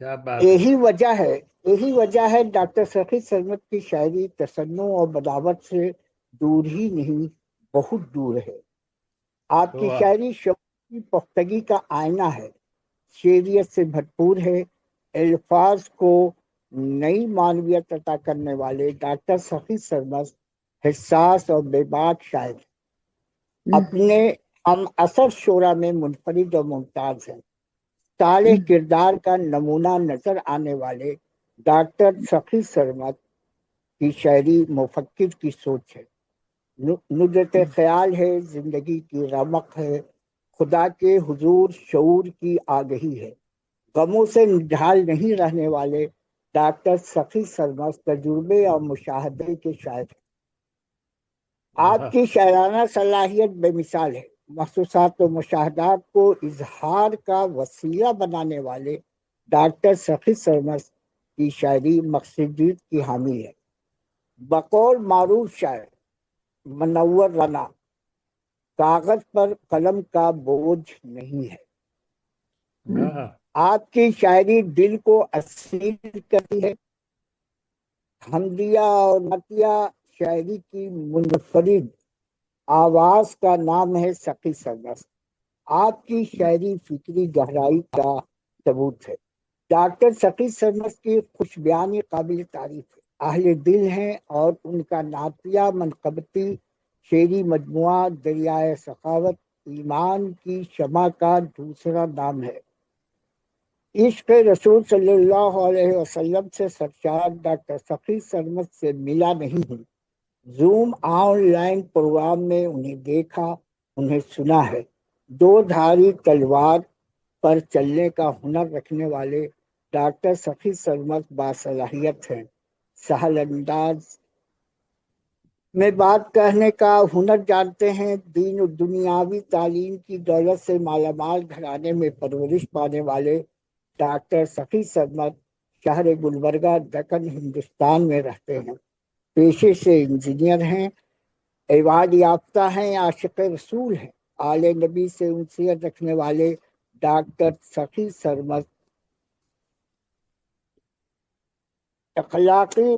کیا بات ہے. یہی وجہ ہے ڈاکٹر سخی سرمد کی شاعری تصنع اور بغاوت سے دور ہی نہیں، بہت دور ہے. آپ کی واہ. شاعری شعور کی پختگی کا آئینہ ہے، شعریت سے بھرپور ہے. الفاظ کو نئی معنویت عطا کرنے والے ڈاکٹر سخی سرمد حساس اور بے باک شاعر اپنے ہم اثر شعرا میں منفرد اور ممتاز ہیں. صالح کردار کا نمونہ نظر آنے والے ڈاکٹر سخی سرمد کی شاعری مفکر کی سوچ ہے، ندرت خیال ہے، زندگی کی رمق ہے، خدا کے حضور شعور کی آگہی ہے. غموں سے نڈھال نہیں رہنے والے ڈاکٹر سخی سرمد تجربے اور مشاہدے کے شاعر ہیں. آپ کی شاعرانہ صلاحیت بے مثال ہے. محسوسات و مشاہدات کو اظہار کا وسیلہ بنانے والے ڈاکٹر سخی سرمد کی شاعری مقصدیت کی حامل ہے. بقول معروف شاعر منور رانا، کاغذ پر قلم کا بوجھ نہیں ہے. ہاں. آپ کی شاعری دل کو اسیر کرتی ہے. حمدیہ اور نعتیہ شاعری کی منفرد آواز کا نام ہے سخی سرمد. آپ کی شاعری فکری گہرائی کا ثبوت ہے. ڈاکٹر سخی سرمد کی خوش بیانی قابل تعریف ہے. اہل دل ہیں اور ان کا نعتیہ منقبتی شعری مجموعہ دریائے سخاوت ایمان کی شمع کا دوسرا نام ہے. عشق رسول صلی اللہ علیہ وسلم سے سرشار ڈاکٹر سخی سرمد سے ملا نہیں ہوں. زوم آن لائن پروگرام میں انہیں دیکھا، انہیں سنا ہے. دو دھاری تلوار پر چلنے کا ہنر رکھنے والے ڈاکٹر سخی سرمد باصلاحیت ہیں. سہل انداز میں بات کہنے کا ہنر جانتے ہیں. دین و دنیاوی تعلیم کی دولت سے مالا مال گھرانے میں پرورش پانے والے ڈاکٹر سخی سرمد شہر گلبرگہ دکن ہندوستان میں رہتے ہیں. پیشے سے انجینئر ہیں، ایوارڈ یافتہ ہیں، عاشق رسول ہیں. آل نبی سے انسیت رکھنے والے ڈاکٹر سخی سرمد اخلاقی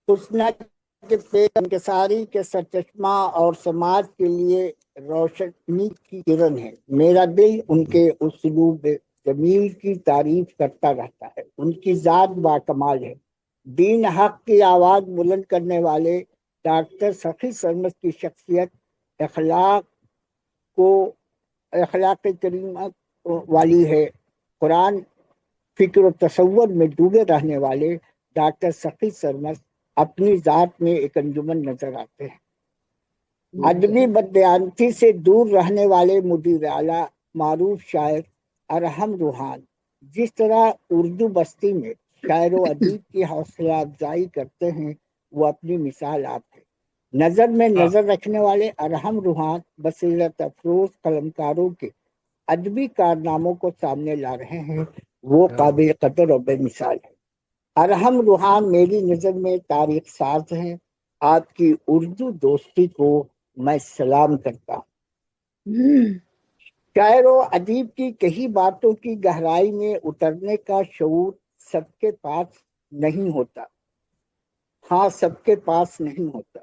حسنہ کے پیش انکساری کے سرچشمہ اور سماج کے لیے روشنی کی کرن ہے. میرا دل ان کے اسلوب جمیل کی تعریف کرتا رہتا ہے. ان کی ذات باکمال ہے. دین حق کی آواز بلند کرنے والے ڈاکٹر سخی سرمد کی شخصیت اخلاق کریمہ والی ہے. قرآن فکر و تصور میں ڈوبے رہنے والے ڈاکٹر سخی سرمد اپنی ذات میں ایک انجمن نظر آتے ہیں. ادبی بددیانتی سے دور رہنے والے مدیر اعلیٰ معروف شاعر ارحم روحان جس طرح اردو بستی میں شاعر و ادیب کی حوصلہ افزائی کرتے ہیں، وہ اپنی مثال آپ ہے. نظر میں نظر رکھنے والے ارحم روحان بصیرت افروز قلمکاروں کے ادبی کارناموں کو سامنے لا رہے ہیں. وہ قابل قدر اور بے مثال ہے. ارحم روحان میری نظر میں تاریخ ساز ہیں. آپ کی اردو دوستی کو میں سلام کرتا ہوں. شاعر و ادیب کی کئی باتوں کی گہرائی میں اترنے کا شعور سب کے پاس نہیں ہوتا. سب کے پاس نہیں ہوتا.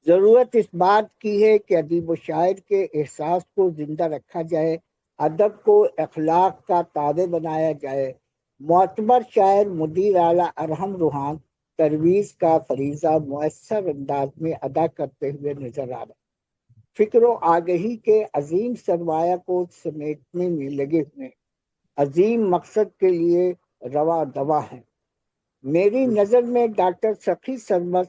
ضرورت اس بات کی ہے کہ ادیب و شاعر کے احساس کو زندہ رکھا جائے، ادب کو اخلاق کا تابع بنایا جائے. معتبر شاعر مدیر اعلیٰ ارحم روحان ترویج کا فریضہ مؤثر انداز میں ادا کرتے ہوئے نظر آ رہا. فکر و آگہی کے عظیم سرمایہ کو سمیٹنے میں لگے ہوئے عظیم مقصد کے لیے رواں دوا ہیں. میری نظر میں ڈاکٹر سخی سرمد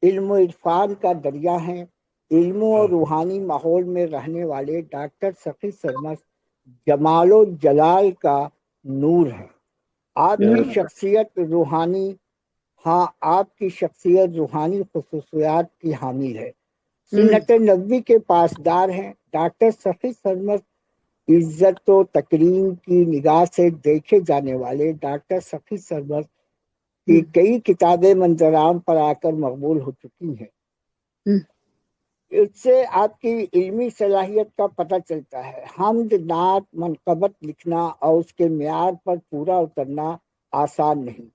علم و عرفان کا دریا ہیں. علم و روحانی ماحول میں رہنے والے ڈاکٹر سخی سرمد جمال و جلال کا نور ہے. آپ کی شخصیت روحانی خصوصیات کی حامل ہے. سنت نبوی کے پاسدار ہیں. ڈاکٹر سخی سرمد عزت و تکریم کی نگاہ سے دیکھے جانے والے ڈاکٹر سخی سرمد کی کئی کتابیں منظر عام پر آ کر مقبول ہو چکی ہیں. اس سے آپ کی علمی صلاحیت کا پتہ چلتا ہے۔ حمد، نعت، منقبت لکھنا اور اس کے معیار پر پورا اترنا آسان نہیں۔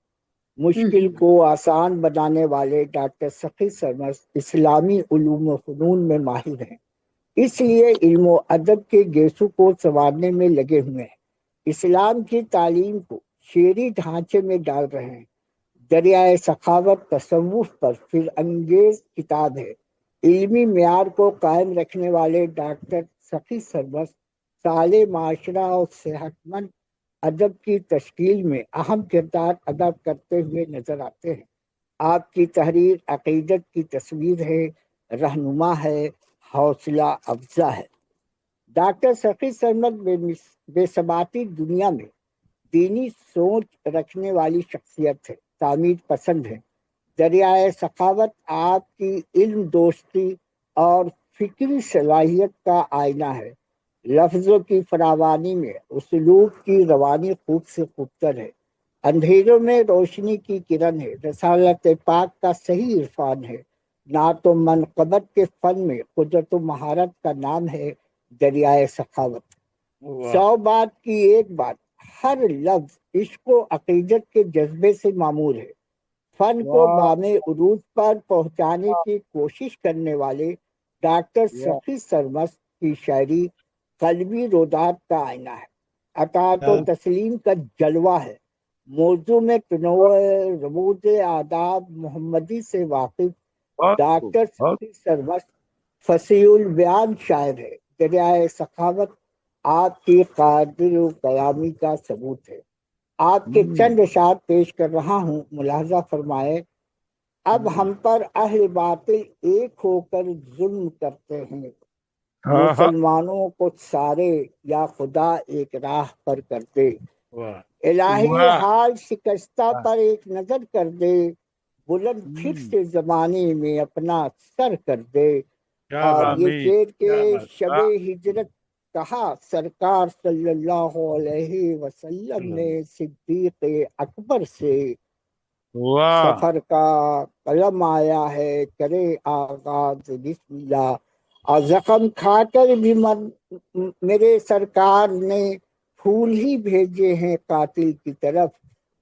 مشکل کو آسان بنانے والے ڈاکٹر سخی سرمس اسلامی علوم و فنون میں ماہر ہیں، اس لیے علم و ادب کے گیسو کو سنوارنے میں لگے ہوئے ہیں، اسلام کی تعلیم کو شعری ڈھانچے میں ڈال رہے ہیں۔ دریائے سخاوت تصوف پر پھر انگیز کتاب ہے۔ علمی معیار کو قائم رکھنے والے ڈاکٹر سخی سرمس صالح معاشرہ اور صحت مند ادب کی تشکیل میں اہم کردار ادا کرتے ہوئے نظر آتے ہیں۔ آپ کی تحریر عقیدت کی تصویر ہے، رہنما ہے، حوصلہ افزا ہے۔ ڈاکٹر سخی سرمس بے ثباتی دنیا میں دینی سوچ رکھنے والی شخصیت ہے، تعمیر پسند ہے۔ دریائے سخاوت آپ کی علم دوستی اور فکری صلاحیت کا آئینہ ہے۔ لفظوں کی فراوانی میں اسلوب کی روانی خوب سے خوبتر ہے۔ اندھیروں میں روشنی کی کرن ہے، رسالت پاک کا صحیح عرفان ہے۔ نعت و منقبت کے فن میں قدرت و مہارت کا نام ہے دریائے سخاوت۔ 100 بات کی ایک بات، ہر لفظ عشق و عقیدت کے جذبے سے معمور ہے۔ فن کو بام عروج پر پہنچانے کی کوشش کرنے والے ڈاکٹر سخی سرمس کی شاعری قلبی رودات کا آئینہ ہے، اطاعت و تسلیم کا جلوہ ہے۔ موضوع میں تنوع رموز آداب محمدی سے واقف ڈاکٹر سخی سرمس فصیح البیان شاعر ہے۔ دریائے سخاوت آپ کی قادر و کلامی کا ثبوت ہے۔ آپ کے چند اشعار پیش کر رہا ہوں، ملاحظہ فرمائے۔ اب ہم پر اہل باطل ایک ہو کر ظلم کرتے ہیں، مسلمانوں کو سارے یا خدا ایک راہ پر کر دے۔ الہی حال شکستہ پر ایک نظر کر دے، بلند پھر سے زمانے میں اپنا سر کر دے۔ اور یہ شعر کے شب ہجرت کہا سرکار صلی اللہ علیہ وسلم نے صدیق اکبر سے، سفر کا قلم آیا ہے کرے آغاز بسم اللہ۔ اور زخم کھا کر بھی میرے سرکار نے پھول ہی بھیجے ہیں قاتل کی طرف،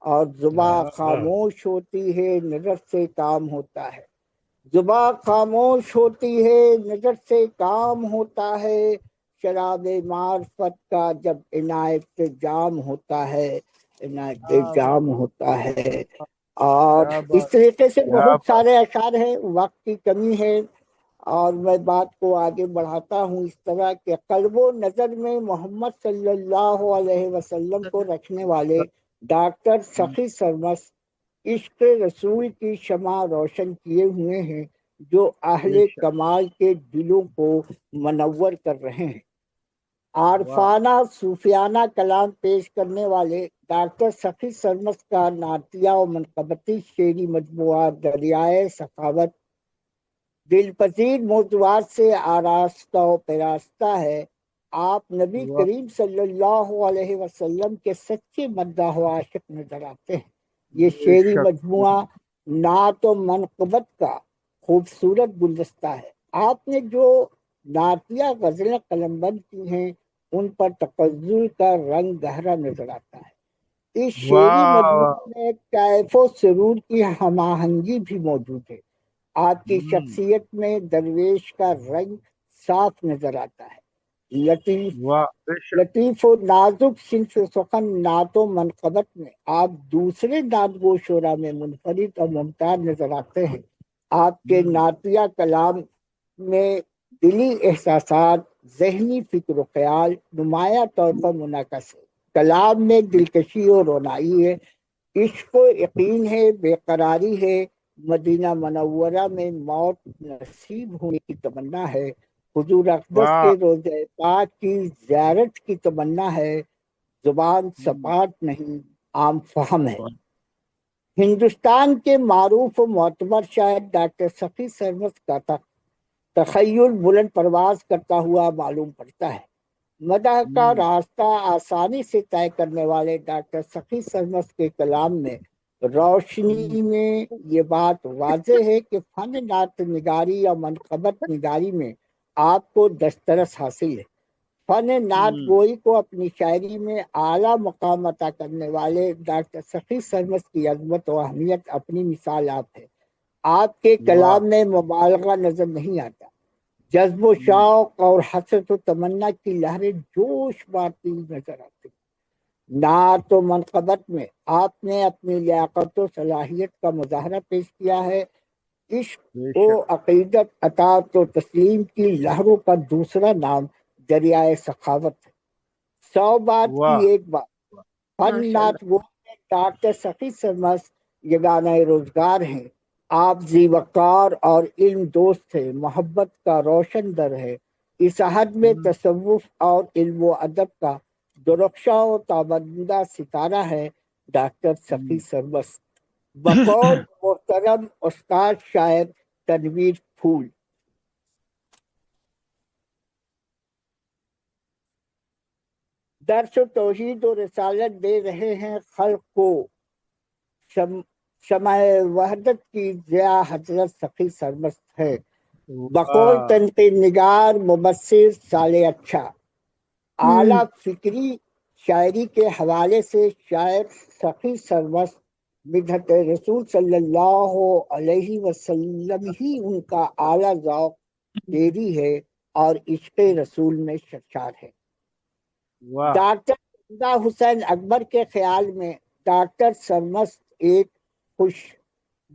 اور زباں خاموش ہوتی ہے نظر سے کام ہوتا ہے۔ زباں خاموش ہوتی ہے نظر سے کام ہوتا ہے، شراب معرفت کا جب عنایت جام ہوتا ہے، عنایت جام ہوتا ہے۔ اور اس طریقے سے بہت سارے اشعار ہیں، وقت کی کمی ہے اور میں بات کو آگے بڑھاتا ہوں اس طرح کہ قلب و نظر میں محمد صلی اللہ علیہ وسلم کو رکھنے والے ڈاکٹر سخی سرمس عشق رسول کی شمع روشن کیے ہوئے ہیں، جو اہل کمال کے دلوں کو منور کر رہے ہیں۔ عارفانہ صوفیانہ کلام پیش کرنے والے ڈاکٹر سخی سرمس کا نعتیہ و منقبتی شعری مجموعہ دریائے سخاوت دل پذیر موضوعات سے آراستہ و پیراستہ ہے۔ آپ نبی کریم صلی اللہ علیہ وسلم کے سچے مداح و عاشق نظر آتے ہیں۔ یہ شعری مجموعہ نعت و منقبت کا خوبصورت گلدستہ ہے۔ آپ نے جو نعتیہ غزلیں قلم بند کی ہیں ان پر تغزل کا رنگ گہرا نظر آتا ہے۔ اس شعری مجموعے میں کیف و سرور کی ہم آہنگی بھی موجود ہے۔ آپ کی شخصیت میں درویش کا رنگ صاف نظر آتا ہے۔ لطیف و نازک صنف سخن نعت و منقبت میں آپ دوسرے نعت گو شعرا میں منفرد اور ممتاز نظر آتے ہیں۔ آپ کے نعتیہ کلام میں دلی احساسات، ذہنی فکر و خیال نمایاں طور پر منعکس ہے۔ کلام میں دلکشی و رونائی ہے، عشق و یقین ہے، بے قراری ہے، مدینہ منورہ میں موت نصیب ہونے کی تمنا ہے، حضور اقدس کے روضہ پاک کی زیارت کی تمنا ہے، زبان سپاٹ نہیں عام فہم ہے۔ ہندوستان کے معروف و معتبر شاعر ڈاکٹر سخی سرمس کا تخیل بلند پرواز کرتا ہوا معلوم پڑتا ہے۔ مدح کا راستہ آسانی سے طے کرنے والے ڈاکٹر سخی سرمس کے کلام میں روشنی میں یہ بات واضح ہے کہ فن نعت نگاری یا منقبت نگاری میں آپ کو دسترس حاصل ہے۔ فن نعت گوئی کو اپنی شاعری میں اعلیٰ مقام عطا کرنے والے ڈاکٹر سخی سرمست کی عظمت و اہمیت اپنی مثال آپ ہے۔ آپ کے کلام میں مبالغہ نظر نہیں آتا، جذب و شوق اور حسرت و تمنا کی لہریں جوش مارتی نظر آتی۔ نعت و منقبت میں آپ نے اپنی لیاقت و صلاحیت کا مظاہرہ پیش کیا ہے۔ عشق و عقیدت، اطاعت و تسلیم کی لہروں کا دوسرا نام دریائے سخاوت ہے۔ 100 بات کی ایک بات، فن نعت وہ ڈاکٹر سخی سرمست یگانہ روزگار ہیں۔ آپ ذی وقار اور علم دوست ہے، محبت کا روشن در ہے۔ اس حد میں تصوف اور علم و ادب کا درخشاں و تابندہ ستارہ ہے ڈاکٹر سخی سرمست۔ بقول محترم استاد شاعر تنویر پھول، درس و توحید و رسالت دے رہے ہیں خلق کو، شمع وحدت کی ضیاء حضرت سخی سرمست ہے۔ بقول تنقید نگار مبصر صالح اچھا، اعلیٰ فکری شاعری کے حوالے سے شاعر سخی سرمست مدحت رسول صلی اللہ علیہ وسلم ہی ان کا اعلیٰ ذوق شعری ہے اور عشق رسول میں سرشار ہے۔ ڈاکٹر زندہ حسین اکبر کے خیال میں ڈاکٹر سرمست ایک خوش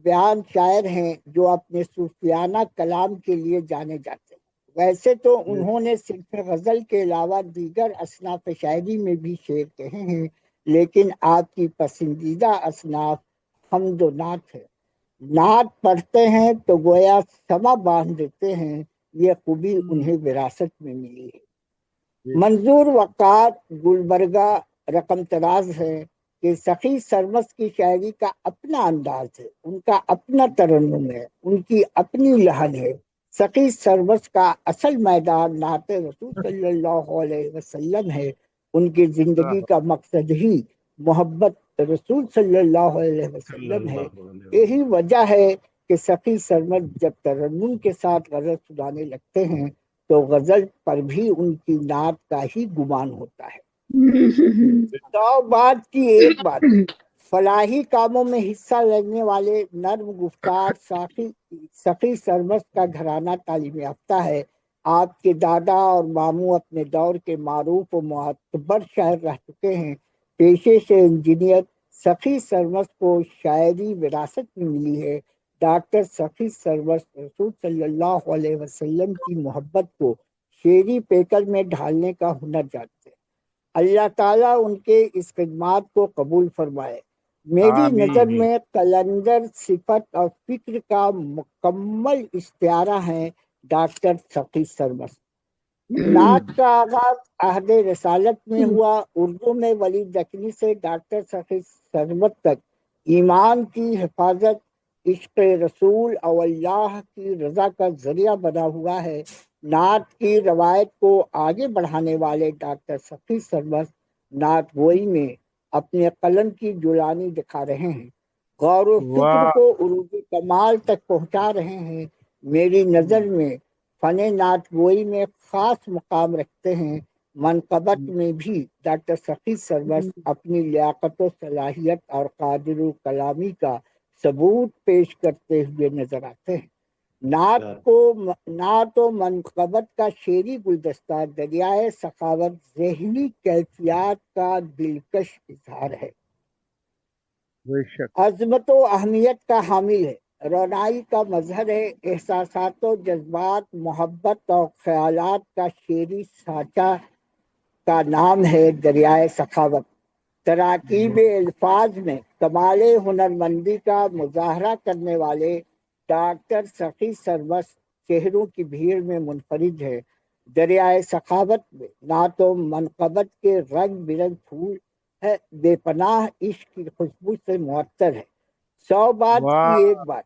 بیان شاعر ہیں جو اپنے صوفیانہ کلام کے لیے جانے جاتے ہیں۔ ویسے تو انہوں نے صرف غزل کے علاوہ دیگر اصناف شاعری میں بھی شعر کہے ہیں، لیکن آپ کی پسندیدہ اصناف حمد و نعت ہے۔ نعت پڑھتے ہیں تو گویا سما باندھ دیتے ہیں، یہ خوبی انہیں وراثت میں ملی ہے۔ منظور وقار گلبرگہ رقم طراز ہے کہ سخی سرمست کی شاعری کا اپنا انداز ہے، ان کا اپنا ترنم ہے، ان کی اپنی لحن ہے۔ سخی سرمست کا اصل میدان نعت رسول صلی اللہ علیہ وسلم ہے۔ ان کی زندگی کا مقصد ہی محبت رسول صلی اللہ علیہ وسلم ہے۔ یہی وجہ ہے کہ سخی سرمست جب ترنم کے ساتھ غزل سنانے لگتے ہیں تو غزل پر بھی ان کی نعت کا ہی گمان ہوتا ہے۔ 100 بات کی ایک بات، فلاحی کاموں میں حصہ لینے والے نرم گفتار سخی سرمست کا گھرانہ تعلیم یافتہ ہے۔ آپ کے دادا اور ماموں اپنے دور کے معروف و معتبر شاعر رہ چکے ہیں۔ پیشے سے انجینئر سخی سرمست کو شاعری وراثت میں ملی ہے۔ ڈاکٹر سخی سرمست رسول صلی اللہ علیہ وسلم کی محبت کو شعری پیکر میں ڈھالنے کا ہنر جانتے ہیں۔ اللہ تعالیٰ ان کے اس خدمات کو قبول فرمائے۔ میری نظر میں قلندر صفت اور فکر کا مکمل استعارہ ہے ڈاکٹر سخی سرمست۔ نعت کا آغاز عہد رسالت میں ہوا۔ اردو میں ولی دکنی سے ڈاکٹر سخی سرمست تک ایمان کی حفاظت، عشق رسول اور اللہ کی رضا کا ذریعہ بنا ہوا ہے۔ نعت کی روایت کو آگے بڑھانے والے ڈاکٹر سخی سرمست نعت گوئی میں اپنے قلم کی جولانی دکھا رہے ہیں، غور و فکر کو عروج کمال تک پہنچا رہے ہیں۔ میری نظر میں فن نعت گوئی میں خاص مقام رکھتے ہیں۔ منقبت میں بھی ڈاکٹر سخی سرمست اپنی لیاقت و صلاحیت اور قادر و کلامی کا ثبوت پیش کرتے ہوئے نظر آتے ہیں۔ نعت و منقبت کا شعری گلدستہ دریائے سخاوت ذہنی کیفیات کا دلکش اظہار ہے، عظمت و اہمیت کا حامل ہے، رونائی کا مظہر ہے، احساسات و جذبات، محبت اور خیالات کا شعری سانچہ کا نام ہے دریائے سخاوت۔ تراکیب الفاظ میں کمال ہنرمندی کا مظاہرہ کرنے والے ڈاکٹر سخی سرمست چہروں کی بھیڑ میں منفرد ہے۔ دریائے سخاوت میں نعت و منقبت کے رنگ برنگ پھول ہے، بے پناہ عشق کی خوشبو سے معطر ہے۔ 100 بات کی ایک بات،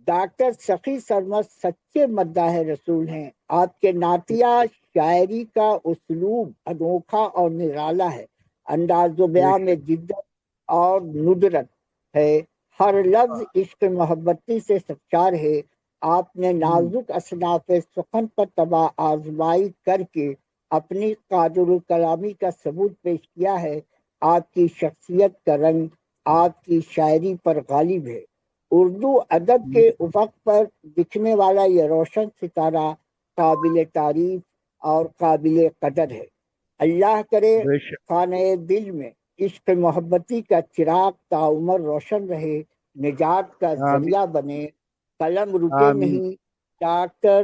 ڈاکٹر سخی سرمست سچے مداح رسول ہیں۔ آپ کے نعتیہ شاعری کا اسلوب انوکھا اور نرالا ہے، انداز و بیان میں جدت اور ندرت ہے، ہر لفظ عشق محبتی سے سچار ہے۔ آپ نے نازک اصناف سخن پر تباہ آزمائی کر کے اپنی قادر کلامی کا ثبوت پیش کیا ہے۔ آپ کی شخصیت کا رنگ آپ کی شاعری پر غالب ہے۔ اردو ادب کے افق پر دکھنے والا یہ روشن ستارہ قابل تعریف اور قابل قدر ہے۔ اللہ کرے خانہ دل میں عشق محبتی کا چراغ تعمر روشن رہے، نجات کا ذریعہ بنے، قلم رکے نہیں۔ ڈاکٹر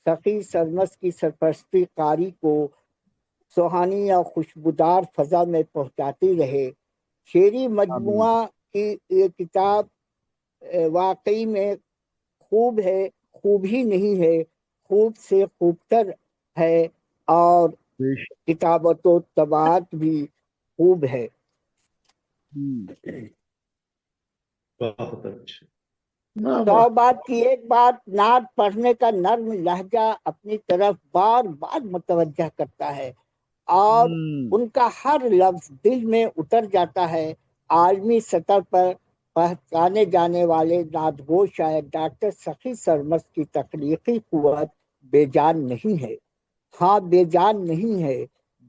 سخی سرمس کی سرپرستی قاری کو سہانی اور خوشبودار فضا میں پہنچاتی رہے۔ شعری مجموعہ کی یہ کتاب واقعی میں خوب ہے، خوب ہی نہیں ہے، خوب سے خوب تر ہے، اور کتابت و طباعت بھی خوب ہے۔ بہت اچھا۔ سو بات کی ایک بات، نعت پڑھنے کا نرم لہجہ اپنی طرف بار بار متوجہ کرتا ہے اور ان کا ہر لفظ دل میں اتر جاتا ہے۔ عالمی سطح پر پہچانے جانے والے نعت گو شاعر ڈاکٹر سخی سرمس کی تخلیقی قوت بے جان نہیں ہے، ہاں بے جان نہیں ہے،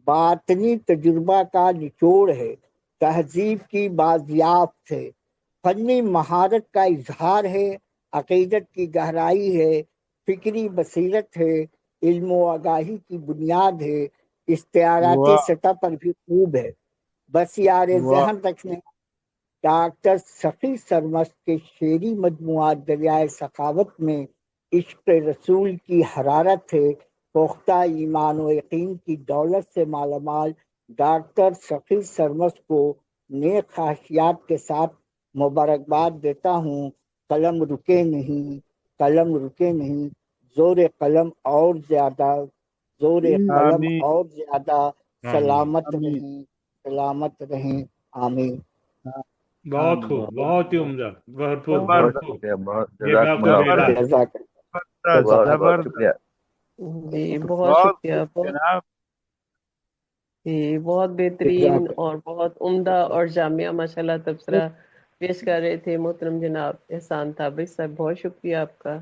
باطنی تجربہ کا نچوڑ ہے، تہذیب کی بازیافت ہے، فنی مہارت کا اظہار ہے، عقیدت کی گہرائی ہے، فکری بصیرت ہے، علم و آگاہی کی بنیاد ہے، استعاراتی سطح پر بھی خوب ہے۔ بس یار ذہن رکھنے ڈاکٹر سخی سرمس کے شعری مجموعہ دریائے سخاوت میں عشق رسول کی حرارت ہے۔ پختہ ایمان و یقین کی دولت سے مالا مال ڈاکٹر سخی سرمس کو نیک خواہشات کے ساتھ مبارکباد دیتا ہوں۔ قلم رکے نہیں، قلم رکے نہیں، زور قلم اور زیادہ، زور قلم اور زیادہ، سلامت رہیں، سلامت رہیں، آمین۔ بہت خوب، بہت ہی عمدہ، بہت خوب، بہت بہت خوب۔ شکریہ، بہت جزاک اللہ۔ جزاک بہت شکریہ۔ جی بہت شکریہ، جناب جی بہت بہترین اور بہت عمدہ اور جامعہ ماشاءاللہ تبصرہ پیش کر رہے تھے محترم جناب احسان تابش صاحب، بہت شکریہ آپ کا۔